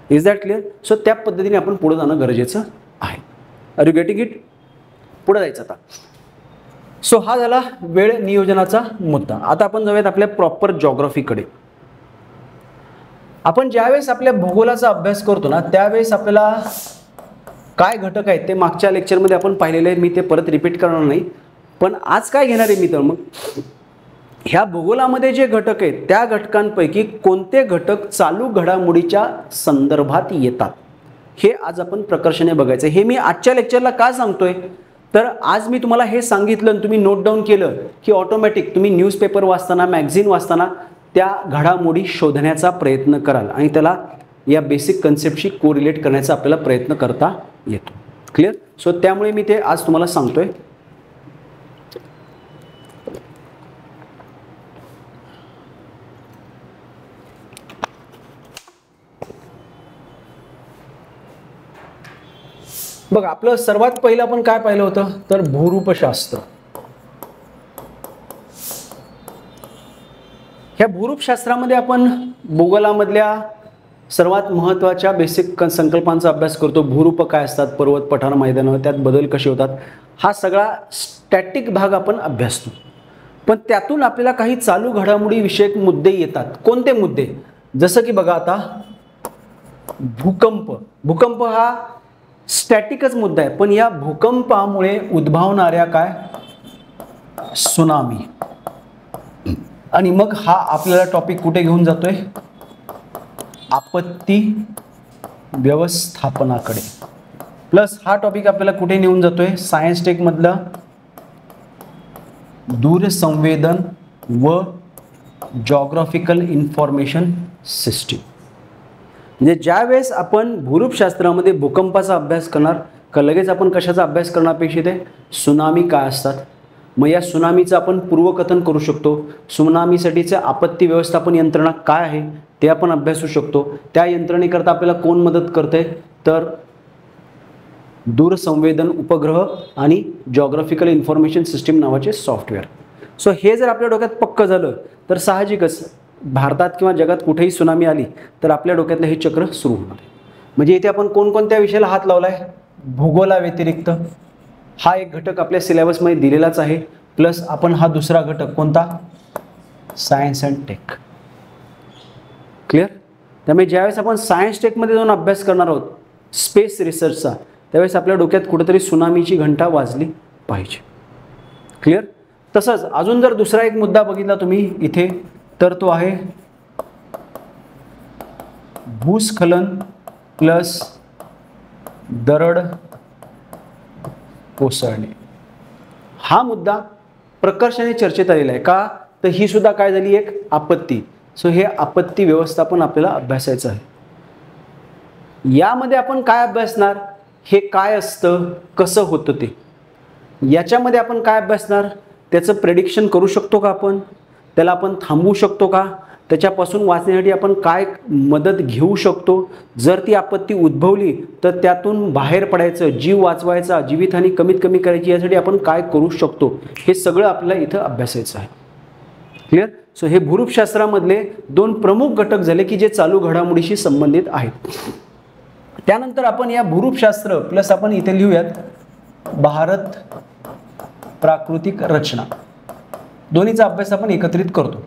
Is that clear? सो त्या पद्धतीने आपण पुढे जाणं गरजेचं आहे. Are you getting it? पुढे जायचं आता. सो हा झाला वेळ नियोजनाचा मुद्दा. आता आपण जाऊयात आपल्या प्रॉपर जॉग्राफीकडे. आपण ज्यावेळेस आपल्या भूगोलाचा अभ्यास करतो ना त्यावेळेस आपल्याला काय घटक आहेत ते मागच्या लेक्चरमध्ये आपण पाहिलेले आहे, मी ते परत रिपीट करणार नाही. पण आज काय घेणार आहे मी, तर मग ह्या भूगोलामध्ये जे घटक आहेत त्या घटकांपैकी कोणते घटक चालू घडामोडीच्या संदर्भात येतात हे आज आपण प्रकर्षाने बघायचं. हे मी आजच्या लेक्चरला का सांगतोय, तर आज मी तुम्हाला हे सांगितलं आणि तुम्ही नोट डाऊन केलं की ऑटोमॅटिक तुम्ही न्यूजपेपर वाचताना, मॅगझिन वाचताना त्या घडामोडी शोधण्याचा प्रयत्न कराल आणि त्याला या बेसिक कन्सेप्टशी कोरिलेट करण्याचा आपल्याला प्रयत्न करता येतो. क्लिअर? सो त्यामुळे मी ते आज तुम्हाला सांगतोय. बघा, आपलं सर्वात पहिलं आपण काय पाहिलं होतं, तर भूरूपशास्त्र. ह्या भूरूपशास्त्रामध्ये आपण भूगोलामधल्या सर्वात महत्त्वाच्या बेसिक संकल्पांचा अभ्यास करतो. भूरूप काय असतात, पर्वत, पठार, मैदानं, त्यात बदल कसे होतात, हा सगळा स्टॅटिक भाग आपण अभ्यासतो. पण त्यातून आपल्याला काही चालू घडामोडी विषयक मुद्दे येतात. कोणते मुद्दे? जसं की बघा आता भूकंप. भूकंप हा स्टॅटिकच मुद्दा आहे, पण या भूकंपामुळे उद्भवणाऱ्या काय, सुनामी. आणि मग हा आपल्याला टॉपिक कुठे घेऊन जातोय, आपत्ती व्यवस्थापनाकडे. प्लस हा टॉपिक आपल्याला कुठे नेऊन जातोय, सायन्स टेक मधलं दूरसंवेदन व जॉग्राफिकल इन्फॉर्मेशन सिस्टीम. म्हणजे ज्यावेळेस आपण भूरूपशास्त्रामध्ये भूकंपाचा अभ्यास करणार का लगेच आपण कशाचा अभ्यास करणार अपेक्षित आहे, सुनामी काय असतात. मग या सुनामीचं आपण पूर्वकथन करू शकतो. सुनामीसाठीचं आपत्ती व्यवस्थापन यंत्रणा काय आहे ते आपण अभ्यासू शकतो. त्या यंत्रणेकरता आपल्याला कोण मदत करते तर दूरसंवेदन उपग्रह आणि जॉग्राफिकल इन्फॉर्मेशन सिस्टीम नावाचे सॉफ्टवेअर. सो हे जर आपल्या डोक्यात पक्क झालं तर साहजिकच भारतात किंवा जगात कुठेही सुनामी आली तर आपल्या डोक्यातलं हे चक्र सुरू होणार. म्हणजे इथे आपण कोणकोणत्या विषयाला हात लावला आहे. भूगोलाव्यतिरिक्त हा एक घटक आपल्या सिलेबसमध्ये दिलेलाच आहे, प्लस आपण हा दुसरा घटक कोणता सायन्स अँड टेक. क्लिअर. त्यामुळे ज्यावेळेस आपण सायन्स टेकमध्ये जाऊन अभ्यास करणार आहोत स्पेस रिसर्चचा, त्यावेळेस आपल्या डोक्यात कुठेतरी सुनामीची घंटा वाजली पाहिजे. क्लिअर. तसंच अजून जर दुसरा एक मुद्दा बघितला तुम्ही इथे तर तो आहे भूस्खलन प्लस दरड कोसळणे. हा मुद्दा प्रकर्षाने चर्चेत आलेला आहे. का तर ही सुद्धा काय झाली एक आपत्ती. सो हे आपत्ती व्यवस्थापन आपल्याला अभ्यासायचं आहे. यामध्ये आपण काय अभ्यासणार, हे काय असतं, कसं होतं ते, याच्यामध्ये आपण काय अभ्यासणार, त्याचं प्रेडिक्शन करू शकतो का आपण, त्याला आपण थांबवू शकतो का, त्याच्यापासून वाचण्यासाठी आपण काय मदत घेऊ शकतो, जर ती आपत्ती उद्भवली तर त्यातून बाहेर पडायचं, जीव वाचवायचा, जीवितहानी कमीत कमी करायची यासाठी आपण काय करू शकतो, हे सगळं आपल्याला इथं अभ्यासायचं आहे. क्लिअर. सो हे भूरूपशास्त्रामधले दोन प्रमुख घटक झाले की जे चालू घडामोडीशी संबंधित आहेत. त्यानंतर आपण या भूरूपशास्त्र प्लस आपण इथे लिहूयात भारत प्राकृतिक रचना, दोन्हीचा अभ्यास आपण एकत्रित करतो.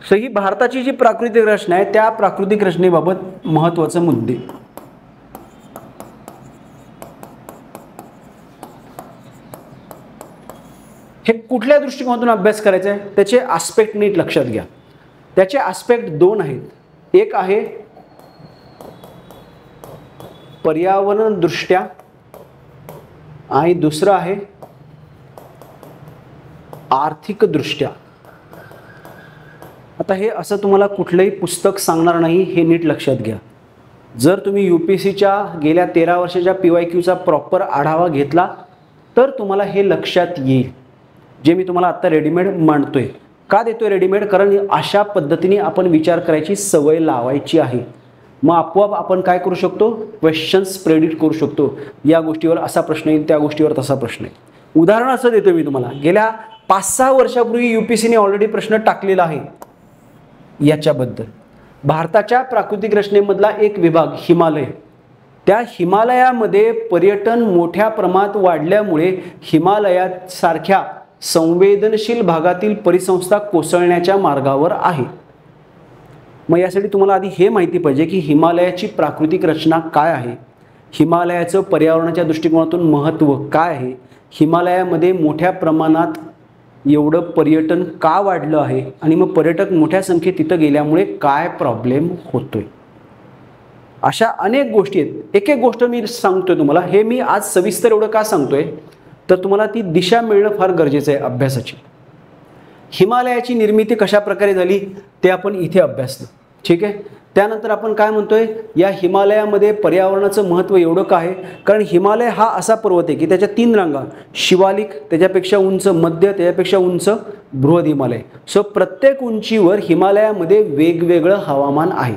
सो ही भारताची जी प्राकृतिक रचना आहे त्या प्राकृतिक रचनेबाबत महत्त्वाचे मुद्दे. हे कुठल्या दृष्टिकोनातून अभ्यास करायचा आहे त्याचे आस्पेक्ट नीट लक्षात घ्या. त्याचे आस्पेक्ट दोन आहेत. एक आहे पर्यावरण दृष्ट्या आणि दुसरं आहे आर्थिक दृष्ट्या. आता हे असं तुम्हाला कुठलंही पुस्तक सांगणार नाही, हे नीट लक्षात घ्या. जर तुम्ही UPSCच्या गेल्या 13 वर्षाच्या PYQचा प्रॉपर आढावा घेतला तर तुम्हाला हे लक्षात येईल. जे मी तुम्हाला आत्ता रेडीमेड मांडतोय. का देतोय रेडीमेड, कारण अशा पद्धतीने आपण विचार करायची सवय लावायची आहे. मग आपोआप आपण काय करू शकतो, क्वेश्चन्स प्रेडिक्ट करू शकतो. या गोष्टीवर असा प्रश्न येईल, त्या गोष्टीवर तसा प्रश्न येईल. उदाहरण असं देतो मी तुम्हाला, गेल्या 5-6 वर्षापूर्वी UPSCने ऑलरेडी प्रश्न टाकलेला आहे याच्याबद्दल. भारताच्या प्राकृतिक रचनेमधला एक विभाग हिमालय, त्या हिमालयामध्ये पर्यटन मोठ्या प्रमाणात वाढल्यामुळे हिमालयात सारख्या संवेदनशील भागातील परिसंस्था कोसळण्याच्या मार्गावर आहे. मग यासाठी तुम्हाला आधी हे माहिती पाहिजे की हिमालयाची प्राकृतिक रचना काय आहे, हिमालयाचं पर्यावरणाच्या दृष्टिकोनातून महत्त्व काय आहे, हिमालयामध्ये मोठ्या प्रमाणात एवढं पर्यटन का वाढलं आहे आणि मग पर्यटक मोठ्या संख्येत तिथं गेल्यामुळे काय प्रॉब्लेम होतोय. अशा अनेक गोष्टी आहेत. एक एक गोष्ट मी सांगतोय तुम्हाला. हे मी आज सविस्तर एवढं का सांगतोय तर तुम्हाला ती दिशा मिळणं फार गरजेचं आहे अभ्यासाची. हिमालयाची निर्मिती कशा प्रकारे झाली ते आपण इथे अभ्यासलं. ठीक आहे. त्यानंतर आपण काय म्हणतोय, या हिमालयामध्ये पर्यावरणाचं महत्त्व एवढं का आहे, कारण हिमालय हा असा पर्वत आहे की त्याच्या 3 रांगा, शिवालिक, त्याच्यापेक्षा उंच मध्य, त्याच्यापेक्षा उंच बृहद हिमालय. सो प्रत्येक उंचीवर हिमालयामध्ये वेगवेगळं हवामान आहे.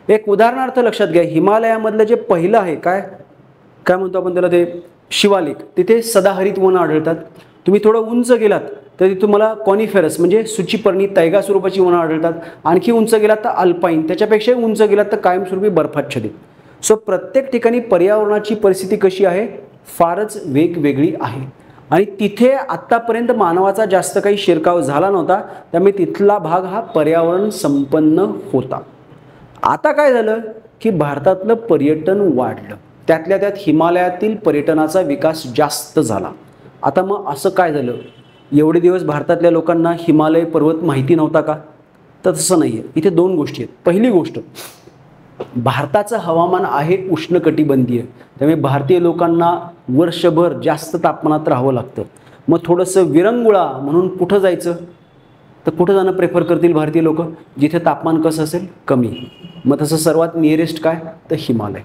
एक उदाहरणार्थ लक्षात घ्या, हिमालयामधलं जे पहिलं आहे काय काय म्हणतो आपण त्याला, ते शिवालिक, तिथे सदाहरित वन आढळतात. तुम्ही थोडं उंच गेलात तर तुम्हाला कॉनिफेरस म्हणजे सूचीपर्णी तैगा स्वरूपाची वनं आढळतात. आणखी उंच गेलात तर अल्पाईन, त्याच्यापेक्षाही उंच गेलात तर कायमस्वरूपी बर्फाच्छादित. सो प्रत्येक ठिकाणी पर्यावरणाची परिस्थिती कशी आहे, फारच वेगवेगळी आहे. आणि तिथे आत्तापर्यंत मानवाचा जास्त काही शिरकाव झाला नव्हता, त्यामुळे तिथला भाग हा पर्यावरण संपन्न होता. आता काय झालं की भारतातलं पर्यटन वाढलं, त्यातल्या त्यात हिमालयातील पर्यटनाचा विकास जास्त झाला. आता मग असं काय झालं, एवढे दिवस भारतातल्या लोकांना हिमालय पर्वत माहिती नव्हता का, तर तसं नाही आहे. इथे 2 गोष्टी आहेत. पहिली गोष्ट, भारताचं हवामान आहे उष्णकटिबंधीय, त्यामुळे भारतीय लोकांना वर्षभर जास्त तापमानात राहावं लागतं. मग थोडंसं विरंगुळा म्हणून कुठं जायचं, तर कुठं जाणं प्रेफर करतील भारतीय लोक, जिथे तापमान कसं असेल, कमी. मग तसं सर्वात नियरेस्ट काय तर हिमालय.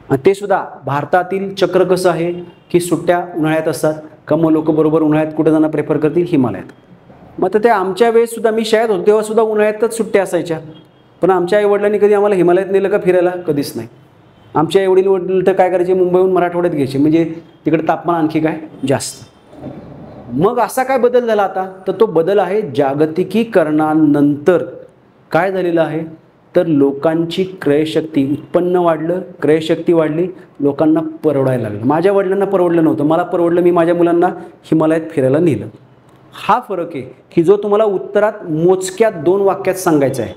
आणि ते सुद्धा भारतातील चक्र कसं आहे की सुट्ट्या उन्हाळ्यात असतात, का मग लोक बरोबर उन्हाळ्यात कुठं जाणं प्रेफर करतील? हिमालयात. मग तर ते आमच्या वेळेससुद्धा मी शाळेत होतो तेव्हासुद्धा उन्हाळ्यातच सुट्ट्या असायच्या, पण आमच्या आईवडिलांनी कधी आम्हाला हिमालयात नेलं का फिरायला? कधीच नाही. आमच्या वडील तर काय करायचे, मुंबईहून मराठवाड्यात घ्यायचे, म्हणजे तिकडे तापमान आणखी काय जास्त. मग असा काय बदल झाला आता? तर तो बदल आहे जागतिकीकरणानंतर काय झालेलं आहे, तर लोकांची क्रयशक्ती, उत्पन्न वाढलं, क्रयशक्ती वाढली, लोकांना परवडायला लागलं. माझ्या वडिलांना परवडलं नव्हतं, मला परवडलं, मी माझ्या मुलांना हिमालयात फिरायला नेलं. हा फरक आहे की जो तुम्हाला उत्तरात मोजक्यात 2 वाक्यात सांगायचा आहे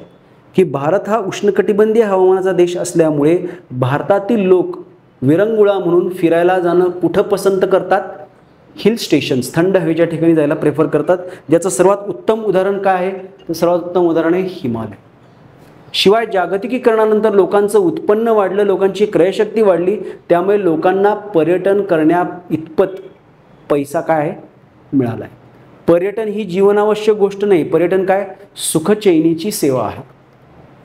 की भारत हा उष्णकटिबंधीय हवामानाचा देश असल्यामुळे भारतातील लोक विरंगुळा म्हणून फिरायला जाणं कुठं पसंत करतात? हिल स्टेशन्स, थंड हवेच्या ठिकाणी जायला प्रेफर करतात. ज्याचं सर्वात उत्तम उदाहरण काय आहे? तर सर्वात उत्तम उदाहरण आहे हिमालय. शिवाय जागतिकीकरणानंतर लोकांचं उत्पन्न वाढलं, लोकांची क्रयशक्ती वाढली, त्यामुळे लोकांना पर्यटन करण्या इतपत पैसा काय आहे? मिळाला आहे. पर्यटन ही जीवनावश्यक गोष्ट नाही. पर्यटन काय? सुखचैनीची सेवा आहे.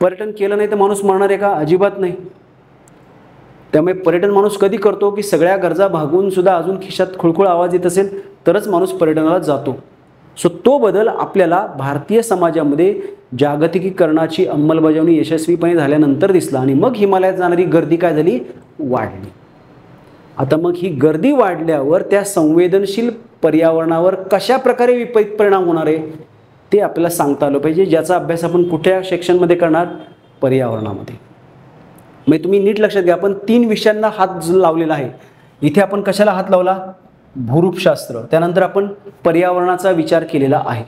पर्यटन केलं नाही तर माणूस मरणार आहे का? अजिबात नाही. त्यामुळे पर्यटन माणूस कधी करतो की सगळ्या गरजा भागून सुद्धा अजून खिशात खुळखुळ आवाज येत असेल तरच माणूस पर्यटनाला जातो. सो तो बदल आपल्याला भारतीय समाजामध्ये जागतिकीकरणाची अंमलबजावणी यशस्वीपणे झाल्यानंतर दिसला आणि मग हिमालयात जाणारी गर्दी काय झाली? वाढली. आता मग ही गर्दी वाढल्यावर त्या संवेदनशील पर्यावरणावर कशा प्रकारे विपरीत परिणाम होणार आहे ते आपल्याला सांगता आलं पाहिजे, ज्याचा अभ्यास आपण कुठल्या सेक्शनमध्ये करणार? पर्यावरणामध्ये. मग तुम्ही नीट लक्षात घ्या, आपण 3 विषयांना हात लावलेला आहे. इथे आपण कशाला हात लावला? भूरूपशास्त्र. त्यानंतर आपण पर्यावरणाचा विचार केलेला आहे.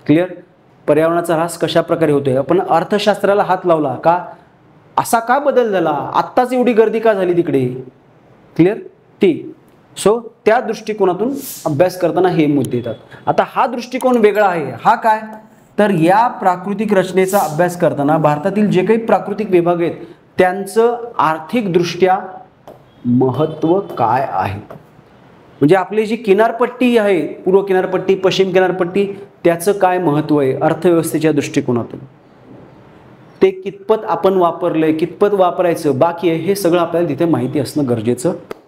क्लिअर? पर्यावरणाचा ऱ्हास कशा प्रकारे होतोय. आपण अर्थशास्त्राला हात लावला का? असा का बदल झाला? आत्ताच एवढी गर्दी का झाली तिकडे? क्लिअर? ती सो त्या दृष्टिकोनातून अभ्यास करताना हे मुद्दे येतात. आता हा दृष्टिकोन वेगळा आहे. हा काय? तर या प्राकृतिक रचनेचा अभ्यास करताना भारतातील जे काही प्राकृतिक विभाग आहेत त्यांचं आर्थिकदृष्ट्या महत्त्व काय आहे. म्हणजे आपली जी किनारपट्टी आहे, पूर्व किनारपट्टी, पश्चिम किनारपट्टी, त्याचं काय महत्त्व आहे अर्थव्यवस्थेच्या दृष्टिकोनातून. ते कितपत आपण वापरलंय, कितपत वापरायचं बाकी आहे, हे सगळं आपल्याला तिथे माहिती असणं गरजेचं आहे.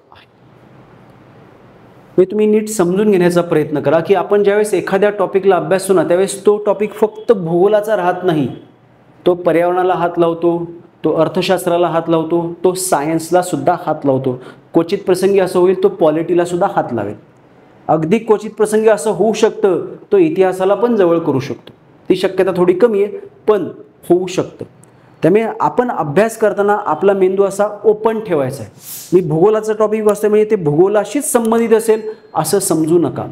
हे तुम्ही नीट समजून घेण्याचा प्रयत्न करा की आपण ज्यावेळेस एखाद्या टॉपिकला अभ्यासतो ना त्यावेळेस तो टॉपिक फक्त भूगोलाचा राहत नाही. तो पर्यावरणाला हात लावतो, तो अर्थशास्त्राला हात लावतो, तो सायन्सला सुद्धा हात लावतो. क्वचित प्रसंगी असं होईल तो पॉलिटीला सुद्धा हात लावेल. अगदी क्वचित प्रसंगी असं होऊ शकतं तो इतिहासाला पण जवळ करू शकतो. ती शक्यता थोडी कमी आहे पण होऊ शकतं. त्यामुळे आपण अभ्यास करताना आपला मेंदू असा ओपन ठेवायचा आहे. मी भूगोलाचं टॉपिक वाचतोय म्हणजे ते भूगोलाशीच संबंधित असेल असं समजू नका.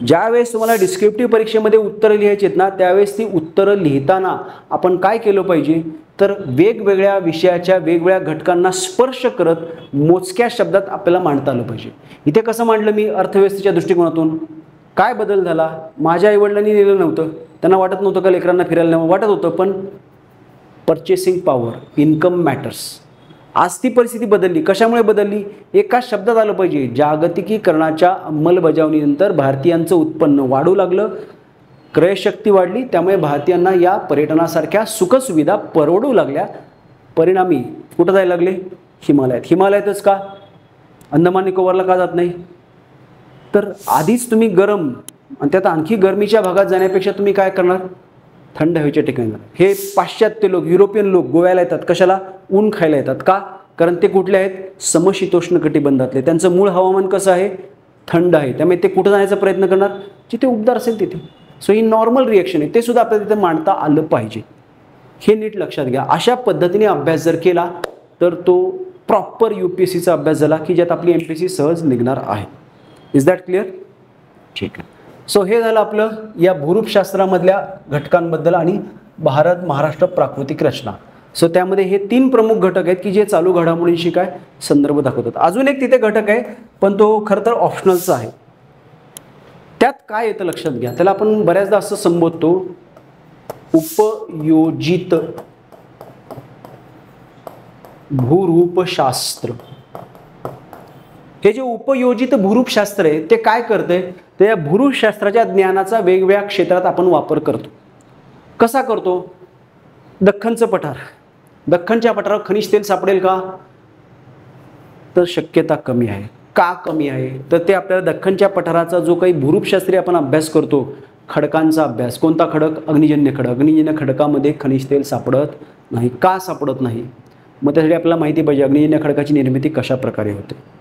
ज्यावेळेस तुम्हाला डिस्क्रिप्टिव्ह परीक्षेमध्ये उत्तरं लिहायची आहेत ना त्यावेळेस ती उत्तरं लिहिताना आपण काय केलं पाहिजे तर वेगवेगळ्या विषयाच्या वेगवेगळ्या घटकांना स्पर्श करत मोजक्या शब्दात आपल्याला मांडता आलं पाहिजे. इथे कसं मांडलं मी? अर्थव्यवस्थेच्या दृष्टिकोनातून काय बदल झाला? माझ्या आईवडिलांनी नेलं नव्हतं, त्यांना वाटत नव्हतं का लेकरांना फिरायला वाटत होतं, पण पर्चेसिंग पॉवर, इन्कम मॅटर्स. आज ती परिस्थिती बदलली. कशामुळे बदलली? एका शब्दात आलं पाहिजे. जागतिकीकरणाच्या अंमलबजावणीनंतर भारतीयांचं उत्पन्न वाढू लागलं, क्रयशक्ती वाढली, त्यामुळे भारतीयांना या पर्यटनासारख्या सुखसुविधा परवडू लागल्या. परिणामी कुठं जायला लागले? हिमालयात. हिमालयातच का? अंदमान निकोबारला का जात नाही? तर आधीच तुम्ही गरम आणि त्यात आणखी गरमीच्या भागात जाण्यापेक्षा तुम्ही काय करणार? थंड हवेच्या ठिकाणी जाणार. हे पाश्चात्य लोक, युरोपियन लोक गोव्याला येतात. कशाला? ऊन खायला येतात. का? कारण ते कुठले आहेत? समशीतोष्ण कटिबंधातले. त्यांचं मूळ हवामान कसं आहे? थंड आहे. त्यामुळे ते कुठं जाण्याचा प्रयत्न करणार? जिथे उबदार असेल तिथे. सो ही नॉर्मल रिॲक्शन आहे. ते सुद्धा आपल्याला तिथे मांडता आलं पाहिजे. हे नीट लक्षात घ्या. अशा पद्धतीने अभ्यास जर केला तर तो प्रॉपर UPSCचा अभ्यास झाला की ज्यात आपली MPSC सहज निघणार आहे. Is that clear? ठीक आहे. सो हे झालं आपलं या भूरूपशास्त्रामधल्या घटकांबद्दल आणि भारत महाराष्ट्र प्राकृतिक रचना. सो त्यामध्ये हे 3 प्रमुख घटक आहेत की जे चालू घडामोडींशी काय संदर्भ दाखवतात. अजून एक तिथे घटक आहे पण तो खरं तर ऑप्शनलचा आहे. त्यात काय येतं लक्षात घ्या. त्याला आपण बऱ्याचदा असं संबोधतो उपयोजित भूरूपशास्त्र. हे जे उपयोजित भूरूपशास्त्र आहे ते काय करते? तर या भूरूपशास्त्राच्या ज्ञानाचा वेगवेगळ्या क्षेत्रात आपण वापर करतो. कसा करतो? दख्खनचं पठार. दख्खनच्या पठारावर खनिज तेल सापडेल का? तर शक्यता कमी आहे. का कमी आहे? तर ते आपल्याला दख्खनच्या पठाराचा जो काही भूरूपशास्त्रीय आपण अभ्यास करतो, खडकांचा अभ्यास, कोणता खडक? अग्निजन्य खडक. अग्निजन्य खडकामध्ये खनिज तेल सापडत नाही. का सापडत नाही? मग त्यासाठी आपल्याला माहिती पाहिजे अग्निजन्य खडकाची निर्मिती कशा प्रकारे होते.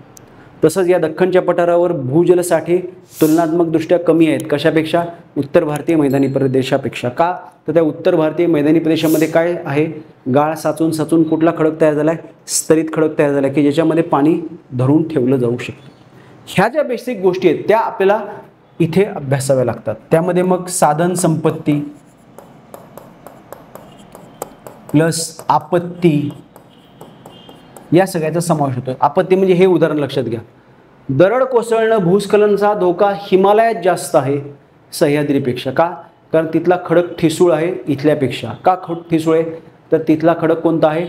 तसंच या दख्खनच्या पठारावर भूजल साठे तुलनात्मकदृष्ट्या कमी आहेत. कशापेक्षा? उत्तर भारतीय मैदानी प्रदेशापेक्षा. का? तर त्या उत्तर भारतीय मैदानी प्रदेशामध्ये काय आहे? गाळ साचून साचून कुठला खडक तयार झाला आहे? स्तरित खडक तयार झाला आहे की ज्याच्यामध्ये पाणी धरून ठेवलं जाऊ शकतं. ह्या ज्या बेसिक गोष्टी आहेत त्या आपल्याला इथे अभ्यासाव्या लागतात. त्यामध्ये मग साधन संपत्ती प्लस आपत्ती या सगळ्याचा समावेश होतो. आपत्ती म्हणजे हे उदाहरण लक्षात घ्या. दरड कोसळणं, भूस्खलनाचा धोका हिमालयात जास्त आहे सह्याद्रीपेक्षा. का? कारण तिथला खडक ठिसूळ आहे इथल्यापेक्षा. का ठिसूळ आहे? तर तिथला खडक कोणता आहे?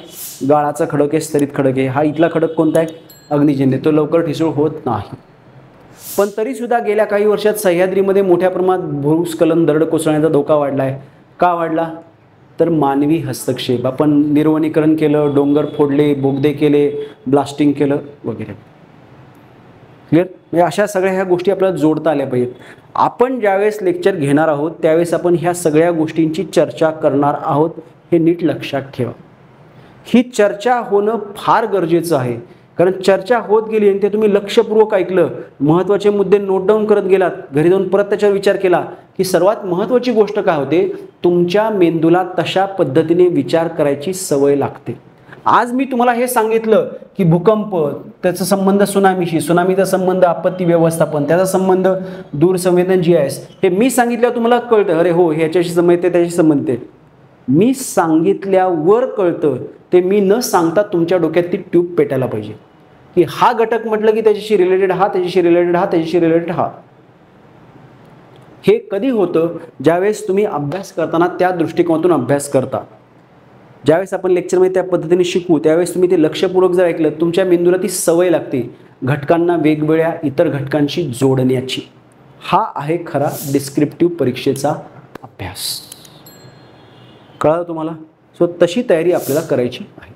गाळाचा खडक आहे, स्तरित खडक आहे. हा इथला खडक कोणता आहे? अग्निजन्य. तो लवकर ठिसूळ होत नाही. पण तरीसुद्धा गेल्या काही वर्षात सह्याद्रीमध्ये मोठ्या प्रमाणात भूस्खलन, दरड कोसळण्याचा धोका वाढला आहे. का वाढला? तर मानवी हस्तक्षेप. आपण निर्वनीकरण केलं, डोंगर फोडले, बोगदे केले, ब्लास्टिंग केलं वगैरे. क्लिअर? म्हणजे अशा सगळ्या ह्या गोष्टी आपल्याला जोडता आल्या पाहिजेत. आपण ज्यावेळेस लेक्चर घेणार आहोत त्यावेळेस आपण ह्या सगळ्या गोष्टींची चर्चा करणार आहोत, हे नीट लक्षात ठेवा. ही चर्चा होणं फार गरजेचं आहे. कारण चर्चा होत गेली आणि ते तुम्ही लक्षपूर्वक ऐकलं, महत्त्वाचे मुद्दे नोट डाऊन करत गेलात, घरी जाऊन परत त्याच्यावर विचार केला की सर्वात महत्त्वाची गोष्ट काय होते? तुमच्या मेंदूला तशा पद्धतीने विचार करायची सवय लागते. आज मी तुम्हाला हे सांगितलं की भूकंप, त्याचा संबंध सुनामीशी, सुनामीचा संबंध आपत्ती व्यवस्थापन, त्याचा संबंध दूरसंवेदन GIS, हे मी सांगितल्यावर तुम्हाला कळतं, अरे हो ह्याच्याशी संबंधित आहे, त्याच्याशी संबंधित आहे. मी सांगितल्यावर कळतं, ते मी न सांगता तुमच्या डोक्यात ती ट्यूब पेटायला पाहिजे की हा घटक म्हटलं की त्याच्याशी रिलेटेड हा, त्याच्याशी रिलेटेड हा, त्याच्याशी रिलेटेड हा. हे कधी होतं? ज्यावेळेस तुम्ही अभ्यास करताना त्या दृष्टिकोनातून अभ्यास करता. ज्यावेळेस आपण लेक्चरमध्ये त्या पद्धतीने शिकू त्यावेळेस तुम्ही ते लक्षपूर्वक जर ऐकलं, तुमच्या मेंदूला ती सवय लागते घटकांना वेगवेगळ्या इतर घटकांशी जोडण्याची. हा आहे खरा डिस्क्रिप्टिव्ह परीक्षेचा अभ्यास. कळलं तुम्हाला? सो तशी तयारी आपल्याला करायची आहे.